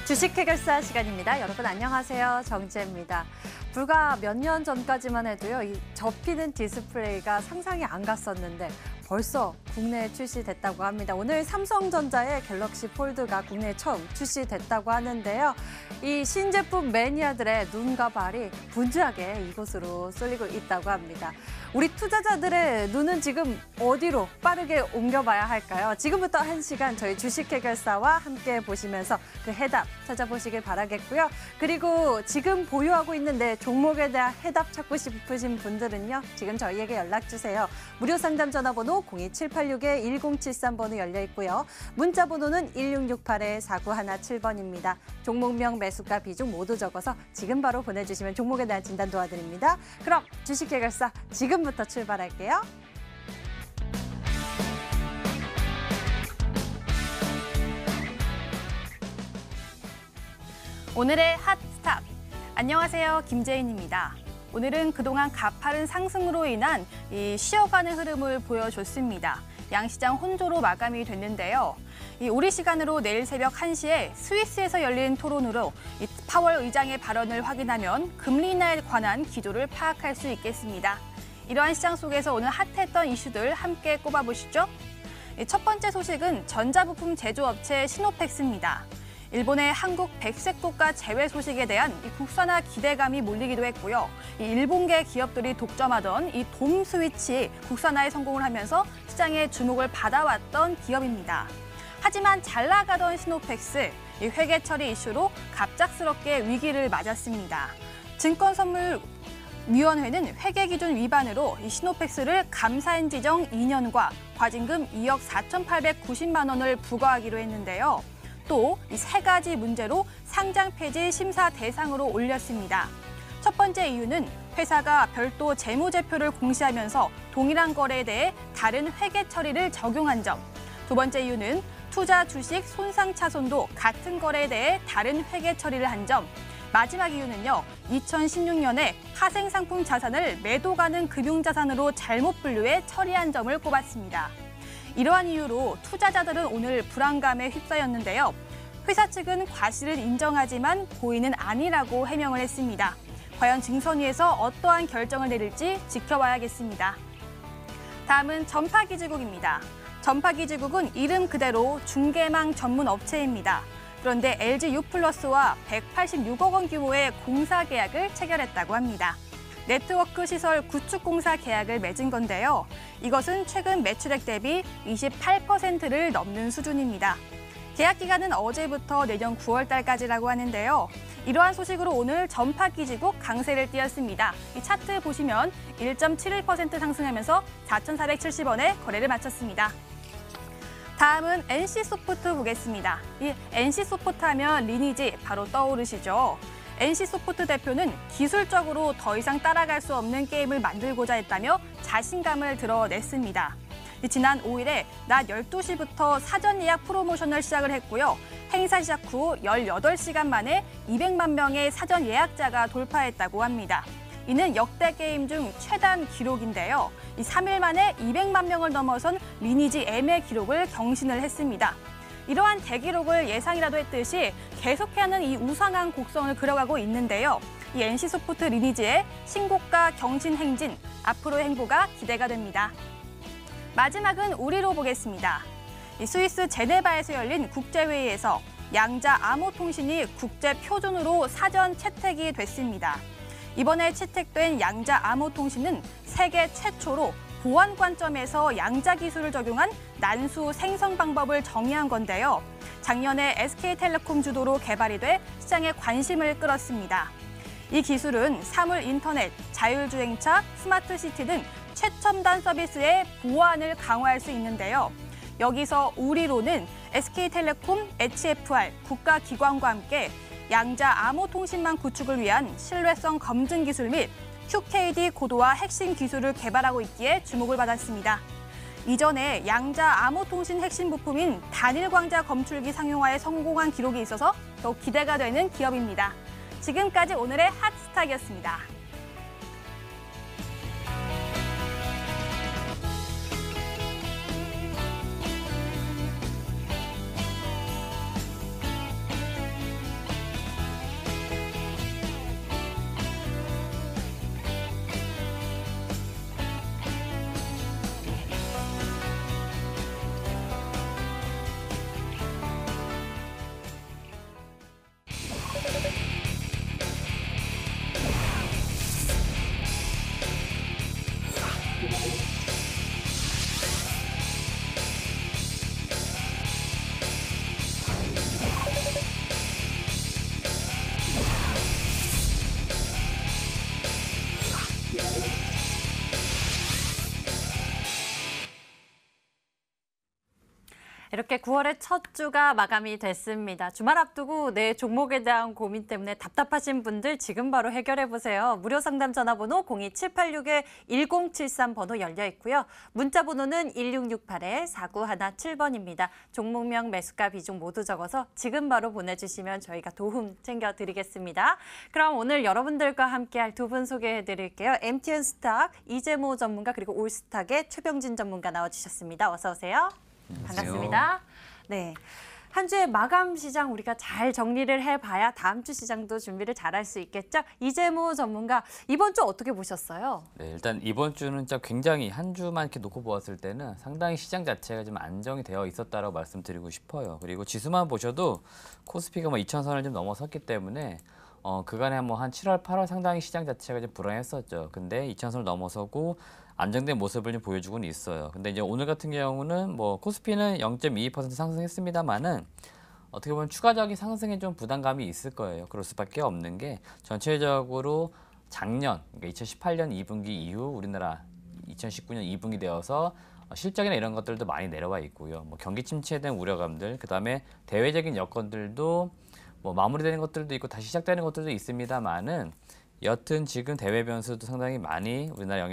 주식 해결사 시간입니다. 여러분 안녕하세요. 정지혜입니다. 불과 몇 년 전까지만 해도요, 이 접히는 디스플레이가 상상이 안 갔었는데 벌써 국내에 출시됐다고 합니다. 오늘 삼성전자의 갤럭시 폴드가 국내에 처음 출시됐다고 하는데요. 이 신제품 매니아들의 눈과 발이 분주하게 이곳으로 쏠리고 있다고 합니다. 우리 투자자들의 눈은 지금 어디로 빠르게 옮겨봐야 할까요? 지금부터 1시간 저희 주식 해결사와 함께 보시면서 그 해답 찾아보시길 바라겠고요. 그리고 지금 보유하고 있는 내 종목에 대한 해답 찾고 싶으신 분들은요, 지금 저희에게 연락주세요. 무료 상담 전화번호 02786-1073번호 열려 있고요. 문자 번호는 1668-4917번입니다. 종목명, 매수가, 비중 모두 적어서 지금 바로 보내주시면 종목에 대한 진단 도와드립니다. 그럼 주식 해결사 지금부터 출발할게요. 오늘의 핫스탑. 안녕하세요. 김재인입니다. 오늘은 그동안 가파른 상승으로 인한 이 쉬어가는 흐름을 보여줬습니다. 양시장 혼조로 마감이 됐는데요. 우리 시간으로 내일 새벽 1시에 스위스에서 열린 토론으로 파월 의장의 발언을 확인하면 금리 인하에 관한 기조를 파악할 수 있겠습니다. 이러한 시장 속에서 오늘 핫했던 이슈들 함께 꼽아보시죠. 첫 번째 소식은 전자부품 제조업체 시노펙스입니다. 일본의 한국 백색 국가 제외 소식에 대한 이 국산화 기대감이 몰리기도 했고요. 이 일본계 기업들이 독점하던 이 돔 스위치 국산화에 성공을 하면서 시장의 주목을 받아왔던 기업입니다. 하지만 잘 나가던 시노펙스, 이 회계 처리 이슈로 갑작스럽게 위기를 맞았습니다. 증권선물위원회는 회계 기준 위반으로 이 시노펙스를 감사인 지정 2년과 과징금 2억 4,890만 원을 부과하기로 했는데요. 또 이 세 가지 문제로 상장 폐지 심사 대상으로 올렸습니다. 첫 번째 이유는 회사가 별도 재무제표를 공시하면서 동일한 거래에 대해 다른 회계 처리를 적용한 점. 두 번째 이유는 투자 주식 손상 차손도 같은 거래에 대해 다른 회계 처리를 한 점. 마지막 이유는요, 2016년에 파생상품 자산을 매도 가능 금융자산으로 잘못 분류해 처리한 점을 꼽았습니다. 이러한 이유로 투자자들은 오늘 불안감에 휩싸였는데요. 회사 측은 과실을 인정하지만 고의는 아니라고 해명을 했습니다. 과연 증선위에서 어떠한 결정을 내릴지 지켜봐야겠습니다. 다음은 전파기지국입니다. 전파기지국은 이름 그대로 중계망 전문 업체입니다. 그런데 LG유플러스와 186억 원 규모의 공사 계약을 체결했다고 합니다. 네트워크 시설 구축 공사 계약을 맺은 건데요. 이것은 최근 매출액 대비 28%를 넘는 수준입니다. 계약 기간은 어제부터 내년 9월 달까지라고 하는데요. 이러한 소식으로 오늘 전파기지국 강세를 띄었습니다. 이 차트 보시면 1.71% 상승하면서 4,470원에 거래를 마쳤습니다. 다음은 NC소프트 보겠습니다. 이 NC소프트 하면 리니지 바로 떠오르시죠? NC소프트 대표는 기술적으로 더 이상 따라갈 수 없는 게임을 만들고자 했다며 자신감을 드러냈습니다. 지난 5일에 낮 12시부터 사전 예약 프로모션을 시작을 했고요. 행사 시작 후 18시간 만에 200만 명의 사전 예약자가 돌파했다고 합니다. 이는 역대 게임 중 최단 기록인데요. 3일 만에 200만 명을 넘어선 리니지 M의 기록을 경신을 했습니다. 이러한 대기록을 예상이라도 했듯이 계속해야 하는 이 우상한 곡선을 그려가고 있는데요. 이 NC소프트 리니지의 신고가 경신 행진, 앞으로의 행보가 기대가 됩니다. 마지막은 우리로 보겠습니다. 이 스위스 제네바에서 열린 국제회의에서 양자 암호통신이 국제표준으로 사전 채택이 됐습니다. 이번에 채택된 양자 암호통신은 세계 최초로 보안 관점에서 양자 기술을 적용한 난수 생성 방법을 정의한 건데요. 작년에 SK텔레콤 주도로 개발이 돼 시장에 관심을 끌었습니다. 이 기술은 사물 인터넷, 자율주행차, 스마트시티 등 최첨단 서비스의 보안을 강화할 수 있는데요. 여기서 우리로는 SK텔레콤, HFR, 국가기관과 함께 양자 암호통신망 구축을 위한 신뢰성 검증 기술 및 QKD 고도화 핵심 기술을 개발하고 있기에 주목을 받았습니다. 이전에 양자 암호통신 핵심 부품인 단일 광자 검출기 상용화에 성공한 기록이 있어서 더욱 기대가 되는 기업입니다. 지금까지 오늘의 핫스탁이었습니다. 이렇게 9월의 첫 주가 마감이 됐습니다. 주말 앞두고 내 종목에 대한 고민 때문에 답답하신 분들 지금 바로 해결해 보세요. 무료 상담 전화번호 02786-1073 번호 열려 있고요. 문자 번호는 1668-4917번입니다. 종목명, 매수가, 비중 모두 적어서 지금 바로 보내주시면 저희가 도움 챙겨드리겠습니다. 그럼 오늘 여러분들과 함께할 두 분 소개해 드릴게요. MTN 스탁 이재모 전문가 그리고 올스탁의 최병진 전문가 나와주셨습니다. 어서 오세요. 반갑습니다. 네. 한 주의 마감 시장 우리가 잘 정리를 해봐야 다음 주 시장도 준비를 잘할 수 있겠죠? 이재모 전문가, 이번 주 어떻게 보셨어요? 네, 일단 이번 주는 진짜 굉장히 한 주만 이렇게 놓고 보았을 때는 상당히 시장 자체가 좀 안정이 되어 있었다라고 말씀드리고 싶어요. 그리고 지수만 보셔도 코스피가 2,000선을 좀 넘어섰기 때문에 그간에 한 7월, 8월 상당히 시장 자체가 좀 불안했었죠. 근데 2,000선을 넘어서고 안정된 모습을 좀 보여주고는 있어요. 근데 이제 오늘 같은 경우는 코스피는 0.22% 상승했습니다만은 어떻게 보면 추가적인 상승에 좀 부담감이 있을 거예요. 그럴 수밖에 없는 게 전체적으로 작년, 그러니까 2018년 2분기 이후 우리나라 2019년 2분기 되어서 실적이나 이런 것들도 많이 내려와 있고요. 경기 침체에 대한 우려감들, 그다음에 대외적인 여건들도 마무리되는 것들도 있고 다시 시작되는 것들도 있습니다만은 여튼 지금 대외 변수도 상당히 많이 우리나라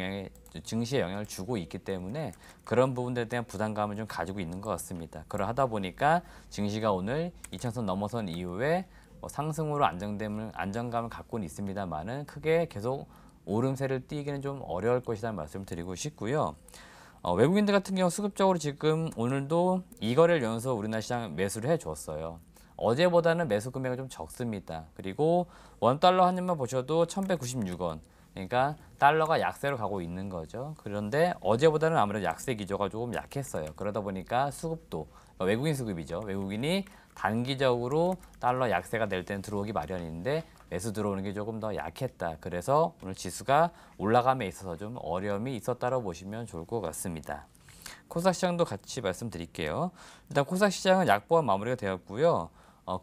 증시에 영향을 주고 있기 때문에 그런 부분들에 대한 부담감을 좀 가지고 있는 것 같습니다. 그러하다 보니까 증시가 오늘 2,000선 넘어선 이후에 상승으로 안정감을 갖고는 있습니다만은 크게 계속 오름세를 띄기는 좀 어려울 것이라는 말씀을 드리고 싶고요. 외국인들 같은 경우 수급적으로 지금 오늘도 2거래를 연속 우리나라 시장 매수를 해줬어요. 어제보다는 매수 금액은 좀 적습니다. 그리고 원달러 한 년만 보셔도 1,196원. 그러니까 달러가 약세로 가고 있는 거죠. 그런데 어제보다는 아무래도 약세 기조가 조금 약했어요. 그러다 보니까 수급도, 외국인 수급이죠. 외국인이 단기적으로 달러 약세가 될 때는 들어오기 마련인데 매수 들어오는 게 조금 더 약했다. 그래서 오늘 지수가 올라감에 있어서 좀 어려움이 있었다고 보시면 좋을 것 같습니다. 코스닥 시장도 같이 말씀드릴게요. 일단 코스닥 시장은 약보합 마무리가 되었고요.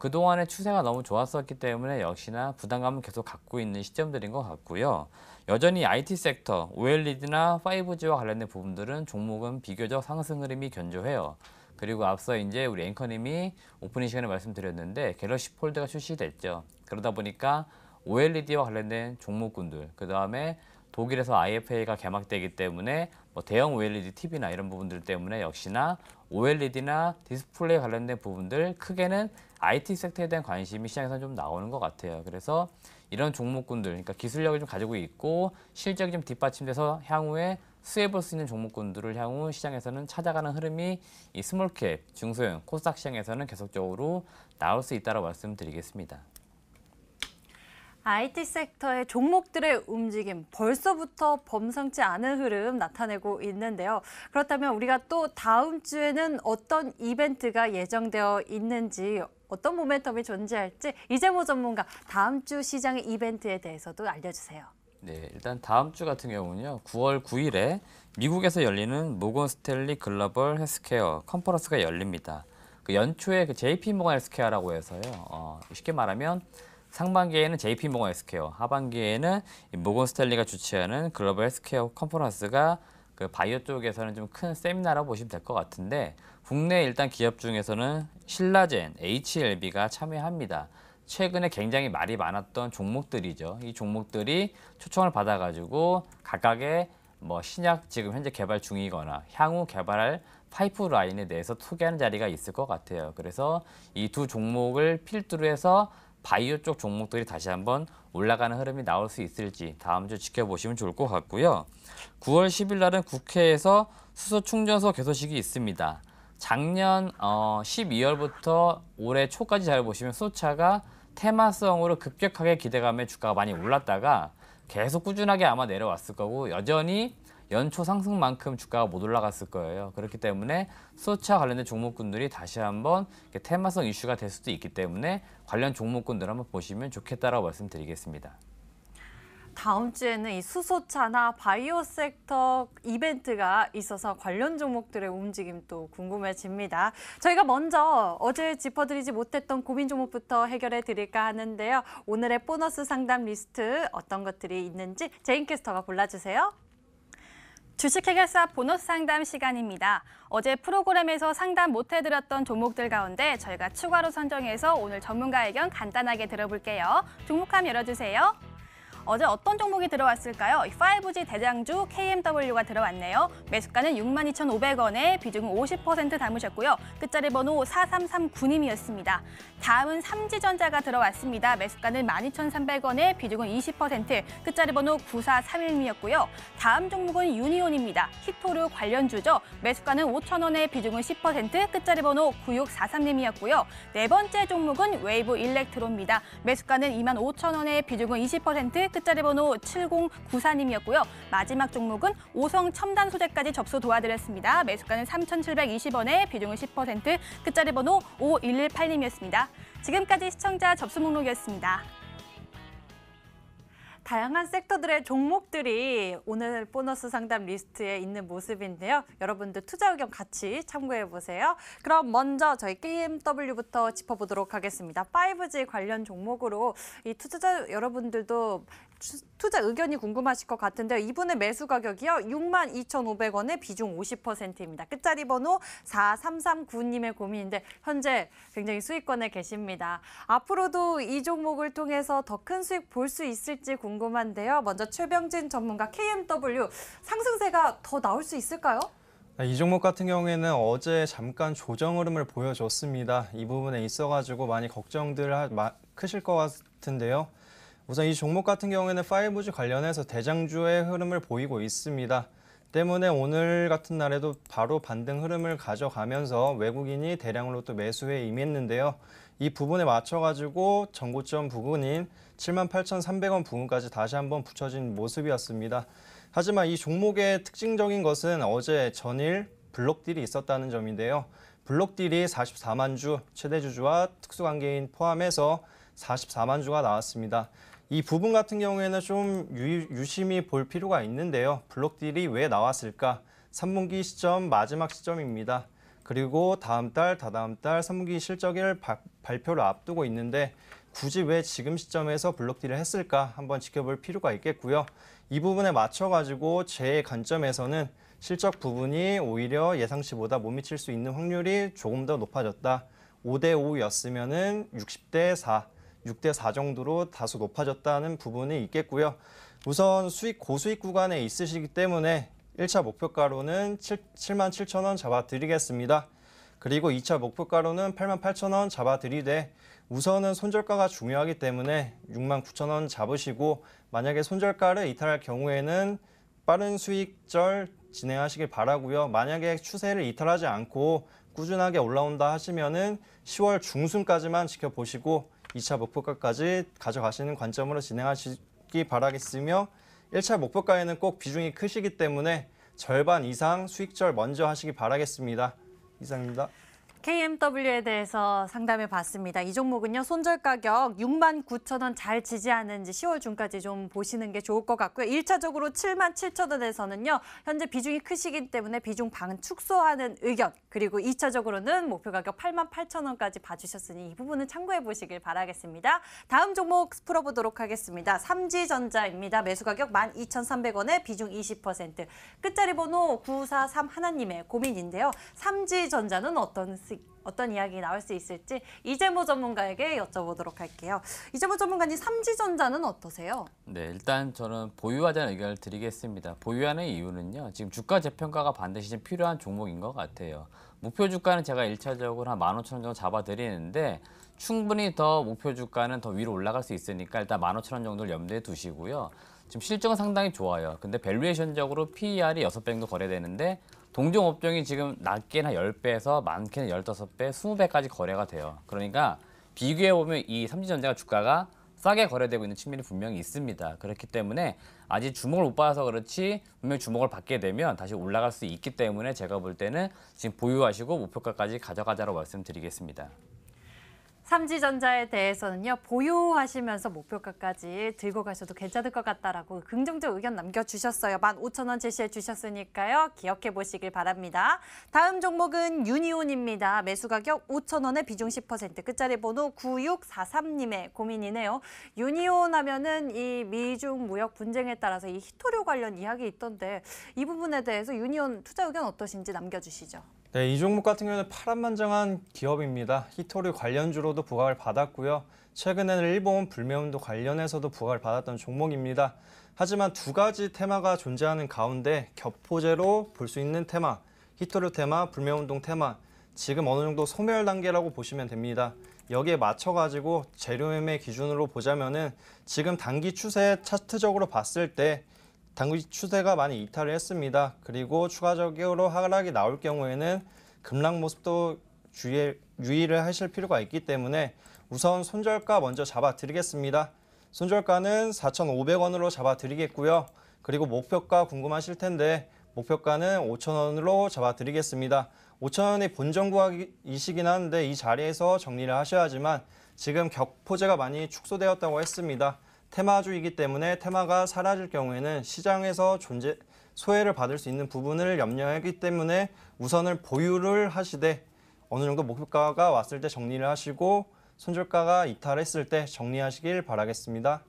그동안의 추세가 너무 좋았었기 때문에 역시나 부담감을 계속 갖고 있는 시점들인 것 같고요. 여전히 IT 섹터, OLED나 5G와 관련된 부분들은 종목은 비교적 상승 흐름이 견조해요. 그리고 앞서 이제 우리 앵커님이 오프닝 시간에 말씀드렸는데 갤럭시 폴드가 출시됐죠. 그러다 보니까 OLED와 관련된 종목군들, 그 다음에 독일에서 IFA가 개막되기 때문에 대형 OLED TV나 이런 부분들 때문에 역시나 OLED나 디스플레이 관련된 부분들 크게는 IT 섹터에 대한 관심이 시장에서 좀 나오는 것 같아요. 그래서 이런 종목군들, 그러니까 기술력을 좀 가지고 있고 실적이 좀 뒷받침돼서 향후에 수혜볼 수 있는 종목군들을 향후 시장에서는 찾아가는 흐름이 이 스몰캡, 중소형, 코스닥 시장에서는 계속적으로 나올 수 있다고 말씀드리겠습니다. IT 섹터의 종목들의 움직임 벌써부터 범상치 않은 흐름 나타내고 있는데요. 그렇다면 우리가 또 다음 주에는 어떤 이벤트가 예정되어 있는지 어떤 모멘텀이 존재할지 이재모 전문가 다음 주 시장의 이벤트에 대해서도 알려주세요. 네, 일단 다음 주 같은 경우는요. 9월 9일에 미국에서 열리는 모건 스탠리 글로벌 헬스케어 컨퍼런스가 열립니다. 그 연초에 JP 모건 헬스케어라고 해서요. 쉽게 말하면 상반기에는 JP 모건 헬스케어, 하반기에는 모건 스탠리가 주최하는 글로벌 헬스케어 컨퍼런스가 그 바이오 쪽에서는 좀 큰 세미나라고 보시면 될 것 같은데 국내 일단 기업 중에서는 신라젠, HLB가 참여합니다. 최근에 굉장히 말이 많았던 종목들이죠. 이 종목들이 초청을 받아가지고 각각의 신약 지금 현재 개발 중이거나 향후 개발할 파이프라인에 대해서 소개하는 자리가 있을 것 같아요. 그래서 이 두 종목을 필두로 해서 바이오 쪽 종목들이 다시 한번 올라가는 흐름이 나올 수 있을지 다음 주 지켜보시면 좋을 것 같고요. 9월 10일 날은 국회에서 수소 충전소 개소식이 있습니다. 작년 12월부터 올해 초까지 잘 보시면 수소차가 테마성으로 급격하게 기대감에 주가가 많이 올랐다가 계속 꾸준하게 아마 내려왔을 거고 여전히 연초 상승만큼 주가가 못 올라갔을 거예요. 그렇기 때문에 수소차 관련된 종목군들이 다시 한번 테마성 이슈가 될 수도 있기 때문에 관련 종목군들 한번 보시면 좋겠다라고 말씀드리겠습니다. 다음 주에는 이 수소차나 바이오 섹터 이벤트가 있어서 관련 종목들의 움직임도 궁금해집니다. 저희가 먼저 어제 짚어드리지 못했던 고민 종목부터 해결해 드릴까 하는데요. 오늘의 보너스 상담 리스트 어떤 것들이 있는지 제인 캐스터가 골라주세요. 주식 해결사 보너스 상담 시간입니다. 어제 프로그램에서 상담 못 해드렸던 종목들 가운데 저희가 추가로 선정해서 오늘 전문가 의견 간단하게 들어볼게요. 종목함 열어주세요. 어제 어떤 종목이 들어왔을까요? 5G 대장주 KMW가 들어왔네요. 매수가는 62,500원에 비중은 50% 담으셨고요. 끝자리 번호 4339님이었습니다. 다음은 삼지전자가 들어왔습니다. 매수가는 12,300원에 비중은 20%, 끝자리 번호 9431님이었고요. 다음 종목은 유니온입니다. 히토류 관련주죠. 매수가는 5,000원에 비중은 10%, 끝자리 번호 9643님이었고요. 네 번째 종목은 웨이브 일렉트로입니다. 매수가는 25,000원에 비중은 20%, 끝자리 번호 7094님이었고요. 마지막 종목은 오성 첨단 소재까지 접수 도와드렸습니다. 매수가는 3,720원에 비중은 10%, 끝자리 번호 5118님이었습니다. 지금까지 시청자 접수 목록이었습니다. 다양한 섹터들의 종목들이 오늘 보너스 상담 리스트에 있는 모습인데요. 여러분들 투자 의견 같이 참고해 보세요. 그럼 먼저 저희 KMW부터 짚어보도록 하겠습니다. 5G 관련 종목으로 이 투자자 여러분들도 투자 의견이 궁금하실 것 같은데요. 이분의 매수 가격이요. 62,500원에 비중 50%입니다. 끝자리 번호 4339님의 고민인데 현재 굉장히 수익권에 계십니다. 앞으로도 이 종목을 통해서 더 큰 수익 볼 수 있을지 궁금한데요. 먼저 최병진 전문가 KMW 상승세가 더 나올 수 있을까요? 이 종목 같은 경우에는 어제 잠깐 조정 흐름을 보여줬습니다. 이 부분에 있어가지고 많이 걱정들 크실 것 같은데요. 우선 이 종목 같은 경우에는 5G 관련해서 대장주의 흐름을 보이고 있습니다. 때문에 오늘 같은 날에도 바로 반등 흐름을 가져가면서 외국인이 대량으로 또 매수에 임했는데요. 이 부분에 맞춰가지고 전고점 부근인 78,300원 부근까지 다시 한번 붙여진 모습이었습니다. 하지만 이 종목의 특징적인 것은 어제 전일 블록딜이 있었다는 점인데요. 블록딜이 44만 주, 최대 주주와 특수관계인 포함해서 44만 주가 나왔습니다. 이 부분 같은 경우에는 좀 유심히 볼 필요가 있는데요. 블록딜이 왜 나왔을까? 3분기 시점 마지막 시점입니다. 그리고 다음 달, 다다음 달 3분기 실적을 발표를 앞두고 있는데 굳이 왜 지금 시점에서 블록딜을 했을까? 한번 지켜볼 필요가 있겠고요. 이 부분에 맞춰가지고 제 관점에서는 실적 부분이 오히려 예상치보다 못 미칠 수 있는 확률이 조금 더 높아졌다. 5대 5였으면은 60대 4. 6대 4 정도로 다소 높아졌다는 부분이 있겠고요. 우선 고수익 구간에 있으시기 때문에 1차 목표가로는 77,000원 잡아드리겠습니다. 그리고 2차 목표가로는 88,000원 잡아드리되 우선은 손절가가 중요하기 때문에 69,000원 잡으시고 만약에 손절가를 이탈할 경우에는 빠른 수익절 진행하시길 바라고요. 만약에 추세를 이탈하지 않고 꾸준하게 올라온다 하시면은 10월 중순까지만 지켜보시고 2차 목표가까지 가져가시는 관점으로 진행하시기 바라겠으며 1차 목표가에는 꼭 비중이 크시기 때문에 절반 이상 수익절 먼저 하시기 바라겠습니다. 이상입니다. KMW에 대해서 상담해 봤습니다. 이 종목은요, 손절 가격 69,000원 잘 지지하는지 10월 중까지 좀 보시는 게 좋을 것 같고요. 1차적으로 77,000원에서는요, 현재 비중이 크시기 때문에 비중 반 축소하는 의견, 그리고 2차적으로는 목표 가격 88,000원까지 봐주셨으니 이 부분은 참고해 보시길 바라겠습니다. 다음 종목 풀어보도록 하겠습니다. 삼지전자입니다. 매수 가격 12,300원에 비중 20%, 끝자리 번호 9431님의 고민인데요. 삼지전자는 어떤 이야기 나올 수 있을지 이재모 전문가에게 여쭤보도록 할게요. 이재모 전문가님, 삼지전자는 어떠세요? 네, 일단 저는 보유하자는 의견을 드리겠습니다. 보유하는 이유는요. 지금 주가 재평가가 반드시 좀 필요한 종목인 것 같아요. 목표 주가는 제가 1차적으로 한 15,000원 정도 잡아드리는데 충분히 더 목표 주가는 더 위로 올라갈 수 있으니까 일단 15,000원 정도를 염두에 두시고요. 지금 실적은 상당히 좋아요. 근데 밸류에이션적으로 PER이 6배 정도 거래되는데 동종 업종이 지금 낮게는 10배에서 많게는 15배, 20배까지 거래가 돼요. 그러니까 비교해보면 이 삼지전자가 주가가 싸게 거래되고 있는 측면이 분명히 있습니다. 그렇기 때문에 아직 주목을 못 받아서 그렇지 분명히 주목을 받게 되면 다시 올라갈 수 있기 때문에 제가 볼 때는 지금 보유하시고 목표가까지 가져가자고 말씀드리겠습니다. 삼지전자에 대해서는요, 보유하시면서 목표가까지 들고 가셔도 괜찮을 것 같다라고 긍정적 의견 남겨주셨어요. 15,000원 제시해 주셨으니까요. 기억해 보시길 바랍니다. 다음 종목은 유니온입니다. 매수 가격 5,000원에 비중 10%, 끝자리 번호 9643님의 고민이네요. 유니온 하면은 이 미중 무역 분쟁에 따라서 이 히토류 관련 이야기 있던데 이 부분에 대해서 유니온 투자 의견 어떠신지 남겨주시죠. 네, 이 종목 같은 경우는 파란만장한 기업입니다. 히토류 관련주로도 부각을 받았고요. 최근에는 일본 불매운동 관련해서도 부각을 받았던 종목입니다. 하지만 두 가지 테마가 존재하는 가운데 겹포제로 볼 수 있는 테마, 히토류 테마, 불매운동 테마, 지금 어느 정도 소멸 단계라고 보시면 됩니다. 여기에 맞춰가지고 재료 매매 기준으로 보자면은 지금 단기 추세 차트적으로 봤을 때 단기 추세가 많이 이탈을 했습니다. 그리고 추가적으로 하락이 나올 경우에는 급락 모습도 유의를 하실 필요가 있기 때문에 우선 손절가 먼저 잡아드리겠습니다. 손절가는 4,500원으로 잡아드리겠고요. 그리고 목표가 궁금하실 텐데 목표가는 5,000원으로 잡아드리겠습니다. 5,000원이 본전 구간이시긴 한데 이 자리에서 정리를 하셔야지만 지금 격포제가 많이 축소되었다고 했습니다. 테마주이기 때문에 테마가 사라질 경우에는 시장에서 소외를 받을 수 있는 부분을 염려하기 때문에 우선을 보유를 하시되 어느 정도 목표가가 왔을 때 정리를 하시고 손절가가 이탈했을 때 정리하시길 바라겠습니다.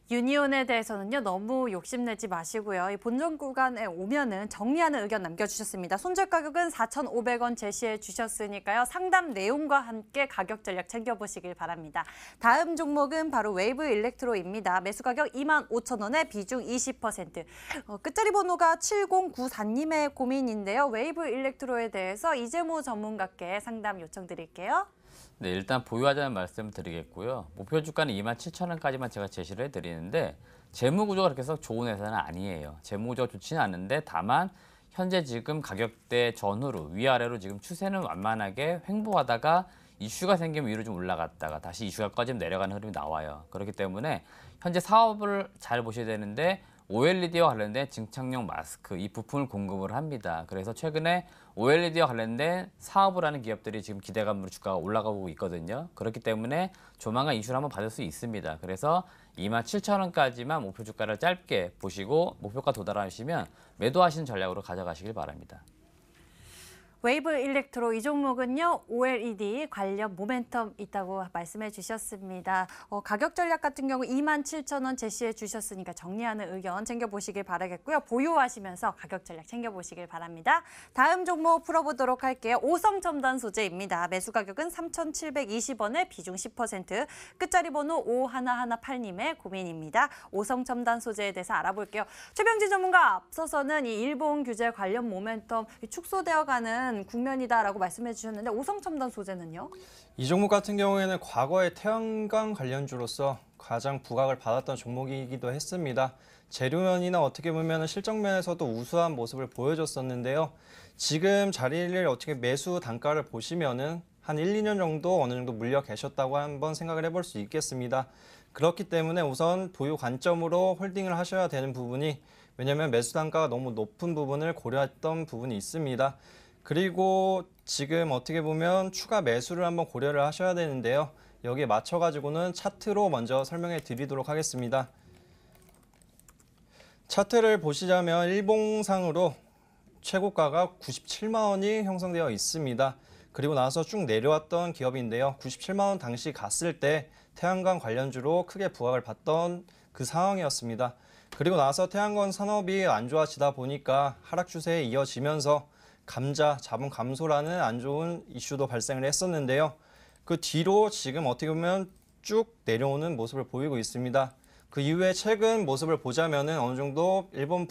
유니온에 대해서는요, 너무 욕심내지 마시고요. 이 본전 구간에 오면은 정리하는 의견 남겨주셨습니다. 손절 가격은 4,500원 제시해 주셨으니까요. 상담 내용과 함께 가격 전략 챙겨보시길 바랍니다. 다음 종목은 바로 웨이브 일렉트로입니다. 매수 가격 25,000원에 비중 20%. 끝자리 번호가 7094님의 고민인데요. 웨이브 일렉트로에 대해서 이재모 전문가께 상담 요청드릴게요. 네, 일단 보유하자는 말씀 드리겠고요. 목표 주가는 27,000원까지만 제가 제시를 해드리는데 재무 구조가 그렇게 해서 좋은 회사는 아니에요. 재무 구조가 좋지는 않은데 다만 현재 지금 가격대 전후로 위아래로 지금 추세는 완만하게 횡보하다가 이슈가 생기면 위로 좀 올라갔다가 다시 이슈가 꺼지면 내려가는 흐름이 나와요. 그렇기 때문에 현재 사업을 잘 보셔야 되는데 OLED와 관련된 증착용 마스크 이 부품을 공급을 합니다. 그래서 최근에 OLED와 관련된 사업을 하는 기업들이 지금 기대감으로 주가가 올라가고 있거든요. 그렇기 때문에 조만간 이슈를 한번 받을 수 있습니다. 그래서 27,000원까지만 목표 주가를 짧게 보시고 목표가 도달하시면 매도하시는 전략으로 가져가시길 바랍니다. 웨이브 일렉트로 이 종목은요, OLED 관련 모멘텀 있다고 말씀해 주셨습니다. 가격 전략 같은 경우 27,000원 제시해 주셨으니까 정리하는 의견 챙겨보시길 바라겠고요. 보유하시면서 가격 전략 챙겨보시길 바랍니다. 다음 종목 풀어보도록 할게요. 오성첨단 소재입니다. 매수 가격은 3,720원에 비중 10%, 끝자리 번호 5118님의 고민입니다. 오성첨단 소재에 대해서 알아볼게요. 최병진 전문가, 앞서서는 이 일본 규제 관련 모멘텀 축소되어가는 국면이다라고 말씀해 주셨는데 오성첨단 소재는요? 이 종목 같은 경우에는 과거에 태양광 관련주로서 가장 부각을 받았던 종목이기도 했습니다. 재료면이나 어떻게 보면 실적면에서도 우수한 모습을 보여줬었는데요. 지금 자리를 어떻게 매수 단가를 보시면은 한 1, 2년 정도 어느 정도 물려 계셨다고 한번 생각을 해볼 수 있겠습니다. 그렇기 때문에 우선 보유 관점으로 홀딩을 하셔야 되는 부분이 왜냐하면 매수 단가가 너무 높은 부분을 고려했던 부분이 있습니다. 그리고 지금 어떻게 보면 추가 매수를 한번 고려를 하셔야 되는데요. 여기에 맞춰가지고는 차트로 먼저 설명해 드리도록 하겠습니다. 차트를 보시자면 일봉상으로 최고가가 97만 원이 형성되어 있습니다. 그리고 나서 쭉 내려왔던 기업인데요. 97만 원 당시 갔을 때 태양광 관련주로 크게 부각을 받던 그 상황이었습니다. 그리고 나서 태양광 산업이 안 좋아지다 보니까 하락 추세에 이어지면서 감자, 자본 감소라는 안 좋은 이슈도 발생을 했었는데요. 그 뒤로 지금 어떻게 보면 쭉 내려오는 모습을 보이고 있습니다. 그 이후에 최근 모습을 보자면은 어느 정도 일본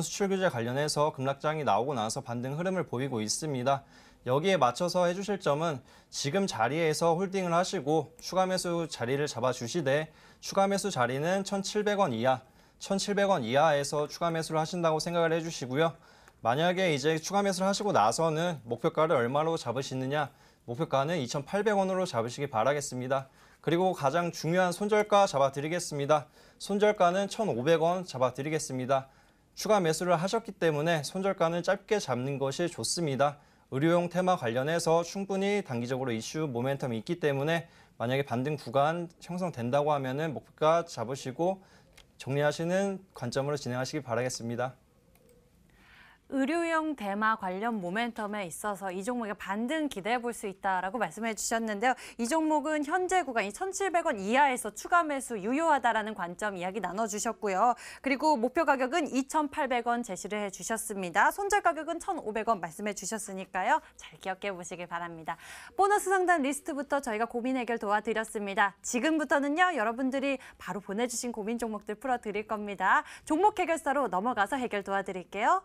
수출 규제 관련해서 급락장이 나오고 나서 반등 흐름을 보이고 있습니다. 여기에 맞춰서 해주실 점은 지금 자리에서 홀딩을 하시고 추가 매수 자리를 잡아주시되 추가 매수 자리는 1,700원 이하, 1,700원 이하에서 추가 매수를 하신다고 생각을 해주시고요. 만약에 이제 추가 매수를 하시고 나서는 목표가를 얼마로 잡으시느냐, 목표가는 2,800원으로 잡으시기 바라겠습니다. 그리고 가장 중요한 손절가 잡아드리겠습니다. 손절가는 1,500원 잡아드리겠습니다. 추가 매수를 하셨기 때문에 손절가는 짧게 잡는 것이 좋습니다. 의료용 테마 관련해서 충분히 단기적으로 이슈 모멘텀이 있기 때문에 만약에 반등 구간 형성된다고 하면은 목표가 잡으시고 정리하시는 관점으로 진행하시기 바라겠습니다. 의료용 대마 관련 모멘텀에 있어서 이 종목의 반등 기대해 볼 수 있다라고 말씀해 주셨는데요. 이 종목은 현재 구간이 1,700원 이하에서 추가 매수 유효하다라는 관점 이야기 나눠주셨고요. 그리고 목표 가격은 2,800원 제시를 해주셨습니다. 손절 가격은 1,500원 말씀해 주셨으니까요. 잘 기억해 보시길 바랍니다. 보너스 상담 리스트부터 저희가 고민 해결 도와드렸습니다. 지금부터는요. 여러분들이 바로 보내주신 고민 종목들 풀어드릴 겁니다. 종목 해결사로 넘어가서 해결 도와드릴게요.